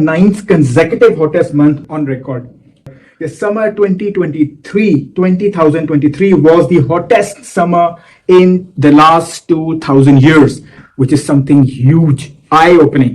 9th consecutive hottest month on record. The summer 2023 was the hottest summer in the last 2000 years, which is something huge, eye-opening,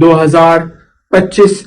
2025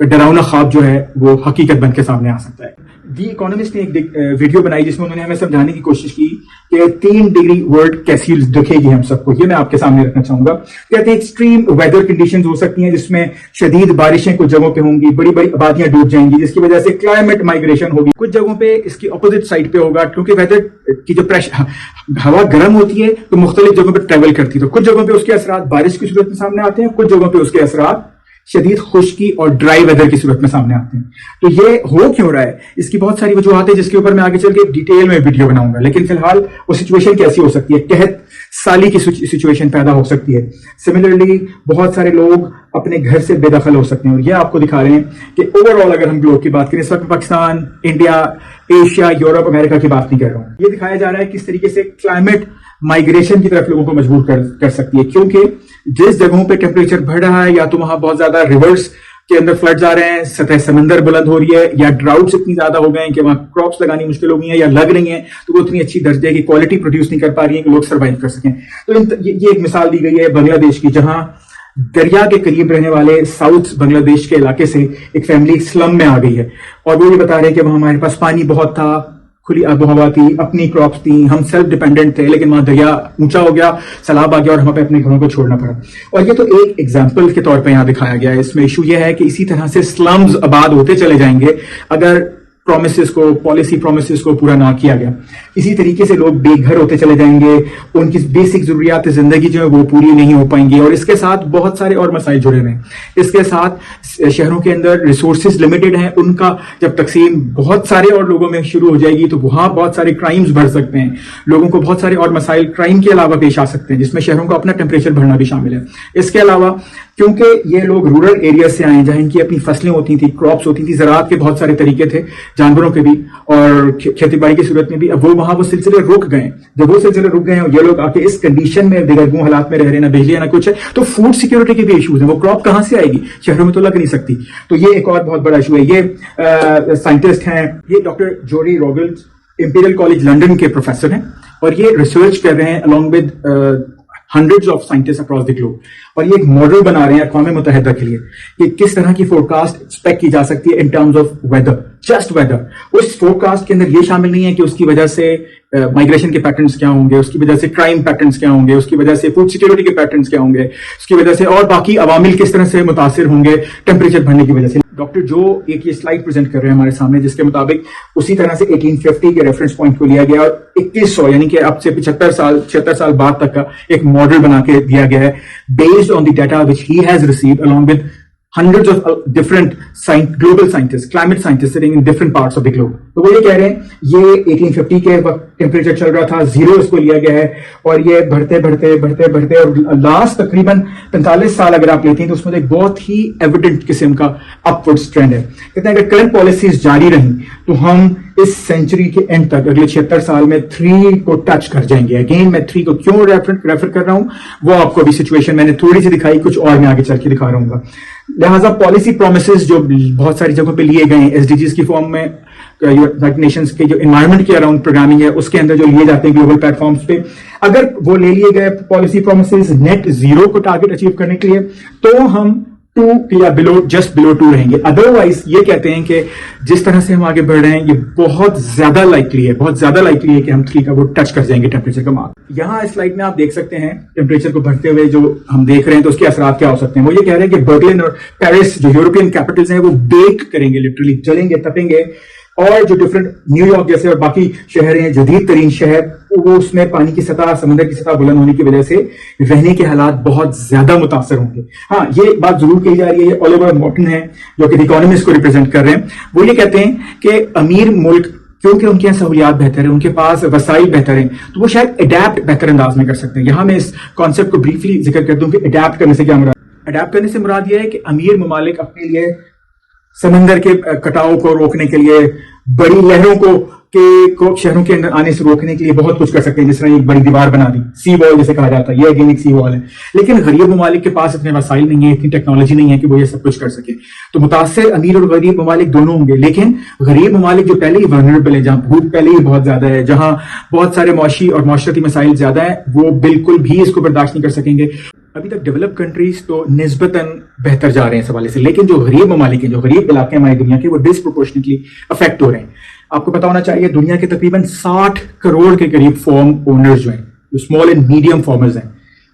ڈراؤنا خواب جو ہے وہ حقیقت بن کے سامنے آ سکتا ہے. دی اکانومسٹ نے ایک ویڈیو بنائی جس میں انہوں نے ہمیں سمجھانے کی کوشش کی کہ 3 ڈگری ورلڈ کیسی دکھے گی ہم سب کو. یہ میں آپ کے سامنے رکھنا چاہوں گا. کہتے ہیں ایکسٹریم ویدر کنڈیشنز ہو سکتی ہیں جس میں شدید بارشیں کچھ جگہوں پہ ہوں گی, بڑی بڑی آبادیاں ڈوب جائیں گی جس کی وجہ سے کلائمیٹ مائگریشن ہوگی. کچھ جگہوں پہ اس کی اپوزٹ سائڈ پہ ہوگا کیونکہ ویدر کی جو ہوا گرم ہوتی ہے تو مختلف جگہوں پہ ٹریول کرتی ہے, تو کچھ جگہوں پہ اس کے اثرات بارش کی صورت میں سامنے آتے ہیں, کچھ جگہوں پہ اس کے اثرات شدید خشکی اور ڈرائی ویدر کی صورت میں سامنے آتے ہیں. تو یہ ہو کیوں رہا ہے, اس کی بہت ساری وجوہات ہیں جس کے اوپر میں آگے چل کے ڈیٹیل میں ویڈیو بناؤں گا, لیکن فی الحال وہ سچویشن کیسی ہو سکتی ہے, قحط سالی کی سچویشن پیدا ہو سکتی ہے. سملرلی بہت سارے لوگ اپنے گھر سے بے دخل ہو سکتے ہیں, اور یہ آپ کو دکھا رہے ہیں کہ اوور آل اگر ہم گلوب کی بات کریں, اس وقت پاکستان, انڈیا, ایشیا, یورپ, امریکہ کی بات نہیں کر رہا ہوں, یہ دکھایا جا رہا ہے کس طریقے سے کلائمیٹ مائگریشن کی طرف لوگوں کو مجبور کر سکتی ہے, کیونکہ جس جگہوں پہ ٹیمپریچر بڑھ رہا ہے یا تو وہاں بہت زیادہ ریورس کے اندر فلڈز آ رہے ہیں, سطح سمندر بلند ہو رہی ہے, یا ڈراؤٹس اتنی زیادہ ہو گئے ہیں کہ وہاں کراپس لگانی مشکل ہو گئی ہیں یا لگ رہی ہیں تو وہ اتنی اچھی درجے کی کوالٹی پروڈیوس نہیں کر پا رہی ہیں کہ لوگ سروائیو کر سکیں. تو یہ ایک مثال دی گئی ہے بنگلہ دیش کی, جہاں دریا کے قریب رہنے والے ساؤتھ بنگلہ دیش کے علاقے سے ایک فیملی سلم میں آ گئی ہے, اور وہ یہ بتا رہے ہیں کہ وہاں ہمارے پاس پانی بہت تھا, کھلی آب و ہوا تھی, اپنی کراپس تھیں, ہم سیلف ڈیپینڈنٹ تھے, لیکن وہاں دریا اونچا ہو گیا, سیلاب آ گیا اور ہمیں اپنے گھروں کو چھوڑنا پڑا. اور یہ تو ایک ایگزامپل کے طور پہ یہاں دکھایا گیا ہے. اس میں ایشو یہ ہے کہ اسی طرح سے سلمز آباد ہوتے چلے جائیں گے اگر پرومسز کو, پالیسی پرومسز کو پورا نہ کیا گیا. اسی طریقے سے لوگ بے گھر ہوتے چلے جائیں گے, ان کی بیسک ضروریات زندگی جو ہے وہ پوری نہیں ہو پائیں گی, اور اس کے ساتھ بہت سارے اور مسائل جڑے ہوئے ہیں. اس کے ساتھ شہروں کے اندر ریسورسز لمیٹڈ ہیں, ان کا جب تقسیم بہت سارے اور لوگوں میں شروع ہو جائے گی تو وہاں بہت سارے کرائمز بڑھ سکتے ہیں, لوگوں کو بہت سارے اور مسائل کرائم کے علاوہ پیش آ سکتے ہیں, جس میں شہروں کا اپنا ٹیمپریچر بڑھنا بھی شامل ہے. اس کے علاوہ کیونکہ یہ لوگ رورل ایریا سے آئے جہاں ان کی اپنی فصلیں ہوتی تھیں, کراپس ہوتی تھی, زراعت کے بہت سارے طریقے تھے, جانوروں کے بھی اور کھیتی باڑی کی صورت میں بھی, اب وہ وہاں وہ سلسلے رک گئے. جب وہ سلسلے رک گئے اور یہ لوگ آ کے اس کنڈیشن میں دیگرگوں حالات میں رہ رہے, نہ بجلی نہ کچھ ہے, تو فوڈ سیکورٹی کے بھی ایشوز ہیں. وہ کراپ کہاں سے آئے گی, شہروں میں تو لگ نہیں سکتی. تو یہ ایک اور بہت بڑا ایشو ہے. یہ سائنٹسٹ ہیں, یہ ڈاکٹر جوری روگلز امپیریل کالج لنڈن کے پروفیسر ہیں, اور یہ ریسرچ کر رہے ہیں along with hundreds of scientists across the globe, اور یہ ایک ماڈل بنا رہے ہیں اقوام متحدہ کے لیے کہ کس طرح کی فور کاسٹ ایکسپیکٹ کی جا سکتی ہے in terms of weather, just weather. اس فور کاسٹ کے اندر یہ شامل نہیں ہے کہ اس کی وجہ سے مائگریشن کے پیٹرنس کیا ہوں گے, اس کی وجہ سے کرائم پیٹرنس کیا ہوں گے, اس کی وجہ سے فوڈ سیکورٹی کے پیٹرنس کیا ہوں گے, اس کی وجہ سے اور باقی عوامل کس طرح سے متاثر ہوں گے ٹیمپریچر بڑھنے کی وجہ سے. ڈاکٹر جو ایک یہ سلائڈ پریزنٹ کر رہے ہیں ہمارے سامنے, جس کے مطابق اسی طرح سے 1850 کے ریفرنس پوائنٹ کو لیا گیا اور 2100 یعنی کہ اب سے 76 سال بعد تک کا ایک ماڈل بنا کے دیا گیا ہے, based on the data which he has received along with hundreds of different global scientists, climate scientists sitting in different parts of the globe. تو وہ یہ کہہ رہے ہیں یہ 1850 کے وقت ٹیمپریچر چل رہا تھا, 0 اس کو لیا گیا ہے, اور یہ بڑھتے اور لاسٹ تقریباً 45 سال اگر آپ لیتے ہیں تو اس میں ایک بہت ہی ایویڈنٹ قسم کا اپورڈ ٹرینڈ ہے. کہتے ہیں اگر کرنٹ پالیسیز جاری رہیں تو ہم اس سینچری کے اینڈ تک اگلے 76 سال میں 3 کو ٹچ کر جائیں گے. اگین میں 3 کو کیوں ریفر کر رہا ہوں, وہ آپ کو ابھی سچویشن میں نے تھوڑی سی دکھائی, کچھ اور میں آگے چل کے دکھا رہا ہوں گا. لہٰذا پالیسی پرومسز جو بہت ساری جگہوں پہ لیے گئے ہیں, ایس ڈی جیز کی فارم میں, یونائٹڈ نیشنز کے جو انوائرمنٹ کے اراؤنڈ پروگرامنگ ہے اس کے اندر جو لیے جاتے ہیں گلوبل پلیٹ فارمز پہ, اگر وہ لے لیے گئے پالیسی پرومسز نیٹ 0 کو ٹارگیٹ اچیو کرنے کے لیے, تو ہم 2 یا جسٹ بلو 2 رہیں گے. ادروائز یہ کہتے ہیں کہ جس طرح سے ہم آگے بڑھ رہے ہیں یہ بہت زیادہ لائکلی ہے کہ ہم 3 کا وہ ٹچ کر جائیں گے ٹیمپریچر کا مارک. یہاں اس سلائڈ میں آپ دیکھ سکتے ہیں ٹیمپریچر کو بڑھتے ہوئے جو ہم دیکھ رہے ہیں تو اس کے اثرات کیا ہو سکتے ہیں. وہ یہ کہہ رہے ہیں کہ برلن اور پیرس جو یورپین کیپٹلز ہیں وہ بیک کریں گے, لٹرلی جلیں گے, تپیں گے, اور جو ڈفرنٹ نیو یارک جیسے اور باقی شہر ہیں, جدید ترین شہر, وہ اس میں پانی کی سطح, سمندر کی سطح بلند ہونے کی وجہ سے رہنے کے حالات بہت زیادہ متاثر ہوں گے. ہاں یہ بات ضرور کہی جا رہی ہے, یہ الیور مورٹن ہے جو کہ اکانومسٹ کو ریپرزینٹ کر رہے ہیں. وہ یہ کہتے ہیں کہ امیر ملک کیونکہ ان کے یہاں سہولیات بہتر ہیں, ان کے پاس وسائل بہتر ہیں, تو وہ شاید اڈیپٹ بہتر انداز میں کر سکتے ہیں. یہاں میں اس کانسیپٹ کو بریفلی ذکر کر دوں کہ اڈیپٹ کرنے سے کیا مراد. اڈیپٹ کرنے سے مراد یہ ہے کہ امیر ممالک اپنے لیے سمندر کے کٹاؤ کو روکنے کے لیے, بڑی لہروں کو شہروں کے اندر آنے سے روکنے کے لیے بہت کچھ کر سکتے ہیں, جس طرح ایک بڑی دیوار بنا دی, سی وال جیسے کہا جاتا ہے, یہ اگین ایک سی وال ہے. لیکن غریب ممالک کے پاس اتنے وسائل نہیں ہیں, اتنی ٹیکنالوجی نہیں ہے کہ وہ یہ سب کچھ کر سکے. تو متاثر امیر اور غریب ممالک دونوں ہوں گے, لیکن غریب ممالک جو پہلے ہی ولنریبل ہیں, جہاں بھوک پہلے ہی بہت زیادہ ہے, جہاں بہت سارے معاشی اور معاشرتی مسائل زیادہ ہیں, وہ بالکل بھی اس کو برداشت نہیں کر سکیں گے. ابھی تک ڈیولپ کنٹریز تو نسبتاً بہتر جا رہے ہیں اس حوالے سے. لیکن جو غریب ممالک ہیں, جو غریب علاقے ہیں ہماری دنیا کے, وہ ڈسپروپورشنٹلی افیکٹ ہو رہے ہیں. آپ کو پتا ہونا چاہیے دنیا کے تقریباً 60 کروڑ کے قریب فارم اونرز جو ہیں, جو اسمال اینڈ میڈیم فارمرز ہیں,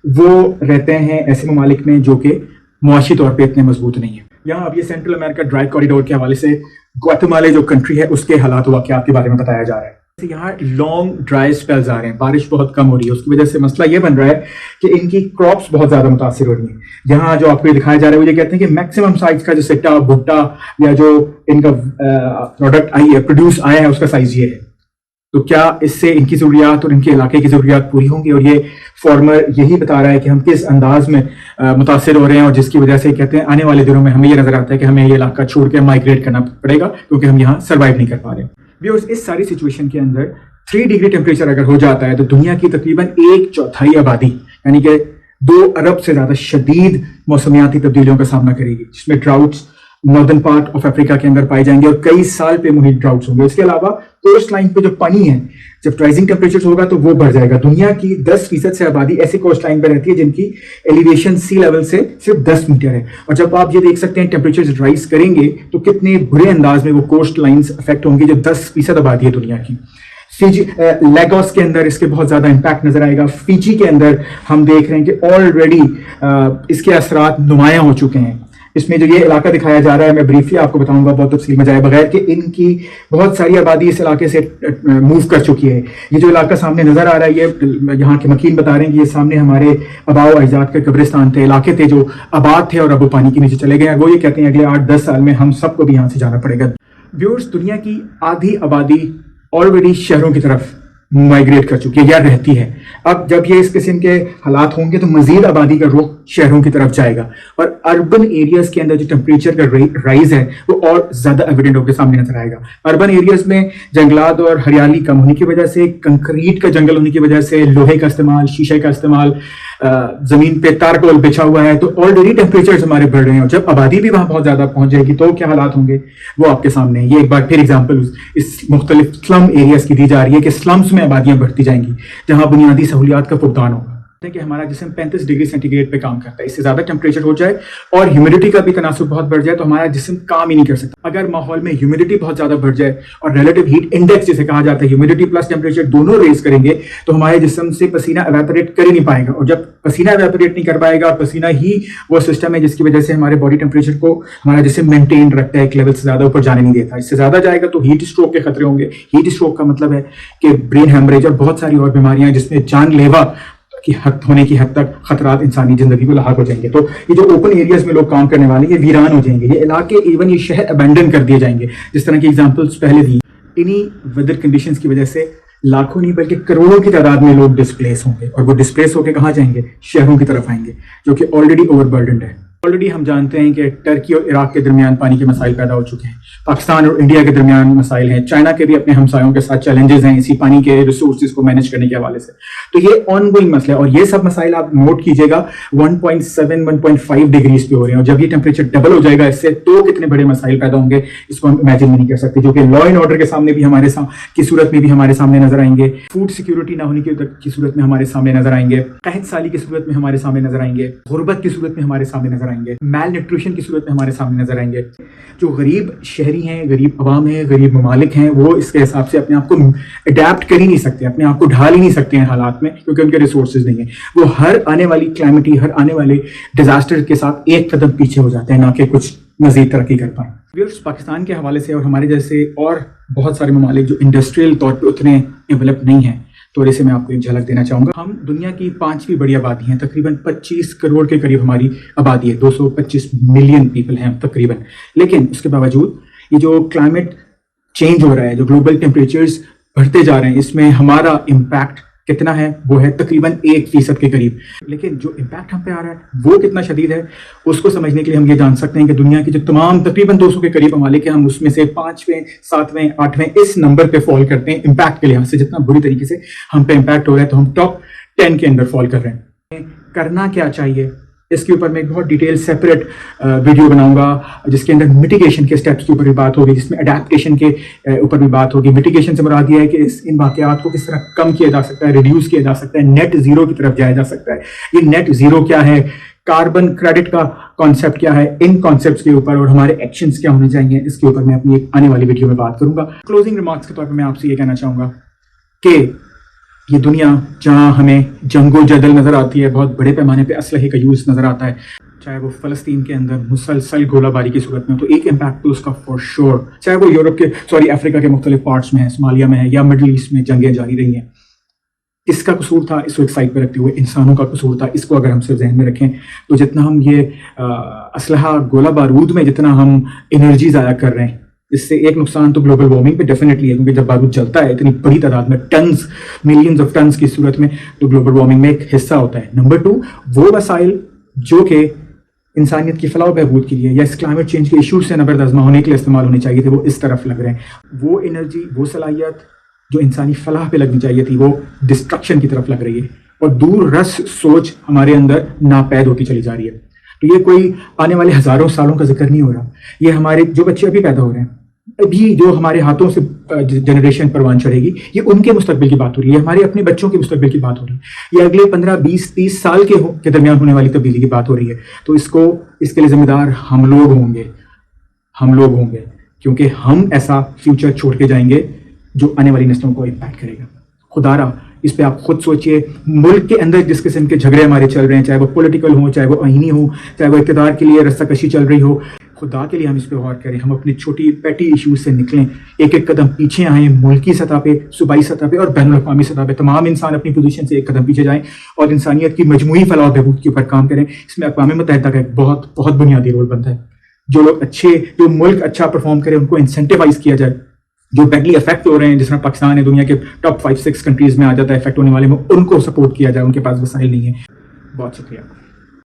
وہ رہتے ہیں ایسے ممالک میں جو کہ معاشی طور پہ اتنے مضبوط نہیں ہیں. یہاں اب یہ سینٹرل امریکہ ڈرائی کوریڈور کے حوالے سے گواٹمالا جو کنٹری ہے اس کے حالات و واقعات کے بارے میں بتایا جا رہا ہے. یہاں لانگ ڈرائی اسپیلز آ رہے ہیں, بارش بہت کم ہو رہی ہے, اس کی وجہ سے مسئلہ یہ بن رہا ہے کہ ان کی کراپس بہت زیادہ متاثر ہو رہی ہیں. یہاں جو آپ کو دکھایا جا رہا ہے وہ یہ کہتے ہیں کہ میکسیمم سائز کا جو سٹا بھٹا یا جو ان کا پروڈکٹ آئی ہے, پروڈیوس آیا ہے, اس کا سائز یہ ہے. تو کیا اس سے ان کی ضروریات اور ان کے علاقے کی ضروریات پوری ہوں گی؟ اور یہ فارمر یہی بتا رہا ہے کہ ہم کس انداز میں متاثر ہو رہے ہیں, اور جس کی وجہ سے کہتے ہیں آنے والے دنوں میں ہمیں یہ نظر آتا ہے کہ ہمیں یہ علاقہ چھوڑ کے مائگریٹ کرنا پڑے گا کیونکہ ہم یہاں سروائیو نہیں کر پا رہے. ویورز, اس ساری سچویشن کے اندر 3 ڈگری ٹیمپریچر اگر ہو جاتا ہے تو دنیا کی تقریباً 1/4 آبادی یعنی کہ 2 ارب سے زیادہ شدید موسمیاتی تبدیلیوں کا سامنا کرے گی, جس میں ڈراؤٹس ناردرن پارٹ آف افریقہ کے اندر پائے جائیں گے اور کئی سال پہ محیط ڈراؤٹس ہوں گے. اس کے علاوہ کوسٹ لائن پہ جو پانی ہے, جب رائزنگ ٹیمپریچر ہوگا تو وہ بڑھ جائے گا. دنیا کی 10% سے آبادی ایسی کوسٹ لائن پہ رہتی ہے جن کی ایلیویشن سی لیول سے صرف 10 میٹر ہے. اور جب آپ یہ دیکھ سکتے ہیں ٹیمپریچر رائز کریں گے تو کتنے برے انداز میں وہ کوسٹ لائنز افیکٹ ہوں گی جو 10% آبادی ہے دنیا کی. لیگوس کے اندر اس کے بہت زیادہ امپیکٹ نظر آئے گا. فیجی کے اندر ہم دیکھ رہے ہیں کہ آلریڈی اس کے اثرات نمایاں ہو چکے ہیں. اس میں جو یہ علاقہ دکھایا جا رہا ہے, میں بریفلی آپ کو بتاؤں گا بہت تفصیل میں جائے بغیر, کہ ان کی بہت ساری آبادی اس علاقے سے موو کر چکی ہے. یہ جو علاقہ سامنے نظر آ رہا ہے, یہ یہاں کے مکین بتا رہے ہیں کہ یہ سامنے ہمارے آباء و اجداد کے قبرستان تھے, علاقے تھے جو آباد تھے اور اب وہ پانی کے نیچے چلے گئے. وہ یہ کہتے ہیں اگلے 8-10 سال میں ہم سب کو بھی یہاں سے جانا پڑے گا. ویورز, دنیا کی آدھی آبادی آلریڈی شہروں کی طرف مائگریٹ کر چکی ہے یا رہتی ہے. اب جب یہ اس قسم کے حالات ہوں گے تو مزید آبادی کا رخ شہروں کی طرف جائے گا, اور اربن ایریاز کے اندر جو ٹیمپریچر کا رائز ہے وہ اور زیادہ ایویڈنٹ ہو کے سامنے نظر آئے گا. اربن ایریاز میں جنگلات اور ہریالی کم ہونے کی وجہ سے, کنکریٹ کا جنگل ہونے کی وجہ سے, لوہے کا استعمال, شیشے کا استعمال, زمین پہ تارکول بچھا ہوا ہے, تو آلریڈی ٹیمپریچر ہمارے بڑھ رہے ہیں. اور جب آبادی بھی وہاں بہت زیادہ پہنچ جائے گی تو کیا حالات ہوں گے وہ آپ کے سامنے ہیں. یہ ایک بار پھر ایگزامپل اس مختلف سلم ایریاز کی دی جا رہی ہے کہ سلمز میں آبادیاں بڑھتی جائیں گی جہاں بنیادی سہولیات کا فقدان ہوگا. کہ ہمارا جسم 35 ڈگری سینٹی گریڈ پہ کام کرتا ہے. اس سے زیادہ ٹیمپریچر ہو جائے اور ہیومیڈیٹی کا بھی تناسب بہت بڑھ جائے تو ہمارا جسم کام ہی نہیں کر سکتا. اگر ماحول میں ہیومیڈیٹی بہت زیادہ بڑھ جائے اور ریلیٹو ہیٹ انڈیکس جسے کہا جاتا ہے, ہیومیڈیٹی پلس ٹیمپریچر دونوں ریز کریں گے تو ہمارے جسم سے پسینہ ایواپوریٹ کر ہی نہیں پائے گا. اور جب پسینہ ایواپوریٹ نہیں کر پائے گا, اور پسینہ ہی وہ سسٹم ہے جس کی وجہ سے ہمارے باڈی ٹیمپریچر کو ہمارا جسم مینٹین رکھتا ہے, ایک لیول سے زیادہ اوپر جانے نہیں دیتا. اس سے زیادہ جائے گا تو ہیٹ اسٹروک کے خطرے ہوں گے. ہیٹ اسٹروک کا مطلب ہے کہ برین ہیمریج اور بہت ساری اور بیماریاں جس میں جان لیوا کی حد ہونے کی حد تک خطرات انسانی زندگی کو لاحق ہو جائیں گے. تو یہ جو اوپن ایریاز میں لوگ کام کرنے والے یہ ویران ہو جائیں گے, یہ علاقے ایون یہ شہر ابینڈن کر دیے جائیں گے. جس طرح کی ایگزامپلس پہلے دی, انہی ویدر کنڈیشنز کی وجہ سے لاکھوں نہیں بلکہ کروڑوں کی تعداد میں لوگ ڈسپلیس ہوں گے, اور وہ ڈسپلیس ہو کے کہاں جائیں گے؟ شہروں کی طرف آئیں گے جو کہ آلریڈی اوور برڈنڈ ہے. آلریڈی ہم جانتے ہیں کہ ٹرکی اور عراق کے درمیان پانی کے مسائل پیدا ہو چکے ہیں, پاکستان اور انڈیا کے درمیان مسائل ہیں, چائنا کے بھی اپنے ہمسایوں کے ساتھ چیلنجز ہیں اسی پانی کے ریسورسز کو مینیج کرنے کے حوالے سے. تو یہ آن گوئنگ مسئلہ ہے, اور یہ سب مسائل آپ نوٹ کیجیے گا 1.7-1.5 ڈگریز پہ ہو رہے ہیں, اور جب یہ ٹیمپریچر ڈبل ہو جائے گا اس سے تو کتنے بڑے مسائل پیدا ہوں گے اس کو ہم امیجن بھی نہیں کر سکتے, جو کہ لا اینڈ آرڈر کے سامنے بھی ہمارے کی صورت میں بھی ہمارے سامنے نظر آئیں گے, فوڈ سیکورٹی نہ ہونے کی صورت میں ہمارے سامنے نظر آئیں گے, قحط سالی کی صورت میں ہمارے سامنے نظر آئیں گے, غربت کی صورت میں ہمارے سامنے نظر آئیں گے, میل نیوٹریشن کی صورت میں ہمارے سامنے نظر آئیں گے. جو غریب شہری ہیں, غریب عوام ہیں, غریب ممالک ہیں, وہ اس کے حساب سے اپنے آپ کو اڈیپٹ کر ہی نہیں سکتے, اپنے آپ کو ڈھال ہی نہیں سکتے ہیں حالات میں, کیونکہ ان کے ریسورسز نہیں ہیں. وہ ہر آنے والی کلیمٹی, ہر آنے والے ڈیزاسٹر کے ساتھ ایک قدم پیچھے ہو جاتے ہیں, نہ کہ کچھ مزید ترقی کر پائیں. پاکستان کے حوالے سے اور ہمارے جیسے اور بہت سارے ممالک جو انڈسٹریل طور پہ اتنے ڈیولپ نہیں ہیں, تو اسے میں آپ کو ایک جھلک دینا چاہوں گا. ہم دنیا کی 5ویں بڑی آبادی ہیں, تقریباً 25 کروڑ کے قریب ہماری آبادی ہے, 225 ملین پیپل ہیں تقریباً. لیکن اس کے باوجود یہ جو کلائمیٹ چینج ہو رہا ہے, جو گلوبل ٹیمپریچرز بڑھتے جا رہے ہیں, اس میں ہمارا امپیکٹ کتنا ہے وہ ہے تقریباً 1% کے قریب. لیکن جو امپیکٹ ہم پہ آ رہا ہے وہ کتنا شدید ہے اس کو سمجھنے کے لیے ہم یہ جان سکتے ہیں کہ دنیا کی جو تمام تقریباً 200 کے قریب ممالک ہیں, ہم اس میں سے 5ویں, 7ویں, 8ویں اس نمبر پہ فال کرتے ہیں امپیکٹ کے لحاظ سے. جتنا بری طریقے سے ہم پہ امپیکٹ ہو رہا ہے تو ہم ٹاپ 10 کے اندر فال کر رہے ہیں. کرنا کیا چاہیے اس کے اوپر میں ایک بہت ڈیٹیل سیپریٹ ویڈیو بناؤں گا جس کے اندر میٹیگیشن کے سٹیپس کے اوپر بھی بات ہوگی, جس میں اڈیپٹیشن کے اوپر بھی بات ہوگی. میٹیگیشن سے مراد یہ ہے کہ ان واقعات کو کس طرح کم کیا جا سکتا ہے, ریڈیوس کیا جا سکتا ہے, نیٹ زیرو کی طرف جایا جا سکتا ہے. یہ نیٹ زیرو کیا ہے, کاربن کریڈٹ کا کانسیپٹ کیا ہے، ان کانسیپٹس کے اوپر اور ہمارے ایکشنز کیا ہونے چاہیے اس کے اوپر میں اپنی ایک آنے والی ویڈیو میں بات کروں گا. کلوزنگ ریمارکس کے طور پہ میں آپ سے یہ کہنا چاہوں گا کہ یہ دنیا جہاں ہمیں جنگ و جدل نظر آتی ہے، بہت بڑے پیمانے پہ اسلحے کا یوز نظر آتا ہے، چاہے وہ فلسطین کے اندر مسلسل گولہ باری کی صورت میں، تو ایک امپیکٹ تو اس کا فور شور، چاہے وہ یورپ کے افریقہ کے مختلف پارٹس میں ہے، صومالیہ میں ہے، یا مڈل ایسٹ میں جنگیں جاری رہی ہیں. اس کا قصور تھا، اس کو ایک سائڈ پہ رکھتے ہوئے انسانوں کا قصور تھا. اس کو اگر ہم صرف ذہن میں رکھیں تو جتنا ہم یہ اسلحہ گولہ بارود میں جتنا ہم انرجی ضائع کر رہے ہیں، اس سے ایک نقصان تو گلوبل وارمنگ پہ ڈیفینیٹلی ہے، کیونکہ جب بارود جلتا ہے اتنی بڑی تعداد میں، ٹنز، ملینز آف ٹنز کی صورت میں، تو گلوبل وارمنگ میں ایک حصہ ہوتا ہے. نمبر 2، وہ وسائل جو کہ انسانیت کی فلاح و بہبود کے لیے یا اس کلائمیٹ چینج کے ایشوز سے نبردازمہ ہونے کے لیے استعمال ہونی چاہیے تھے، وہ اس طرف لگ رہے ہیں. وہ انرجی، وہ صلاحیت جو انسانی فلاح پہ لگنی چاہیے تھی، وہ ڈسٹرکشن کی طرف لگ رہی ہے، اور دور رس سوچ ہمارے اندر ناپید ہوتی چلی جا رہی ہے. تو یہ کوئی آنے والے ہزاروں سالوں کا ذکر نہیں ہو رہا، یہ ہمارے جو بچے ابھی پیدا ہو رہے ہیں، ابھی جو ہمارے ہاتھوں سے جنریشن پروان چڑھے گی، یہ ان کے مستقبل کی بات ہو رہی ہے، ہمارے اپنے بچوں کے مستقبل کی بات ہو رہی ہے، یہ اگلے 15 20 30 سال کے درمیان ہونے والی تبدیلی کی بات ہو رہی ہے. تو اس کے لیے ذمہ دار ہم لوگ ہوں گے، کیونکہ ہم ایسا فیوچر چھوڑ کے جائیں گے جو آنے والی نسلوں کو امپیکٹ کرے گا. خدا را اس پہ آپ خود سوچئے. ملک کے اندر جس قسم کے جھگڑے ہمارے چل رہے ہیں، چاہے وہ پولیٹیکل ہوں، چاہے وہ آئینی ہوں، چاہے وہ اقتدار کے لیے رسہ کشی چل رہی ہو، خدا کے لیے ہم اس پہ غور کریں. ہم اپنی چھوٹی پیٹی ایشوز سے نکلیں، ایک ایک قدم پیچھے آئیں، ملکی سطح پہ، صوبائی سطح پہ اور بین الاقوامی سطح پہ تمام انسان اپنی پوزیشن سے ایک قدم پیچھے جائیں اور انسانیت کی مجموعی فلاح و بہبود کے اوپر کام کریں. اس میں اقوام متحدہ کا ایک بہت بہت بنیادی رول بنتا ہے. جو ملک اچھا پرفارم کرے ان کو انسینٹیوائز کیا جائے. جو بیڈلی افیکٹ ہو رہے ہیں، جس طرح پاکستان ہے دنیا کے ٹاپ 5 6 کنٹریز میں آ جاتا ہے افیکٹ ہونے والے میں، ان کو سپورٹ کیا جائے. ان کے پاس وسائل نہیں ہے. بہت شکریہ.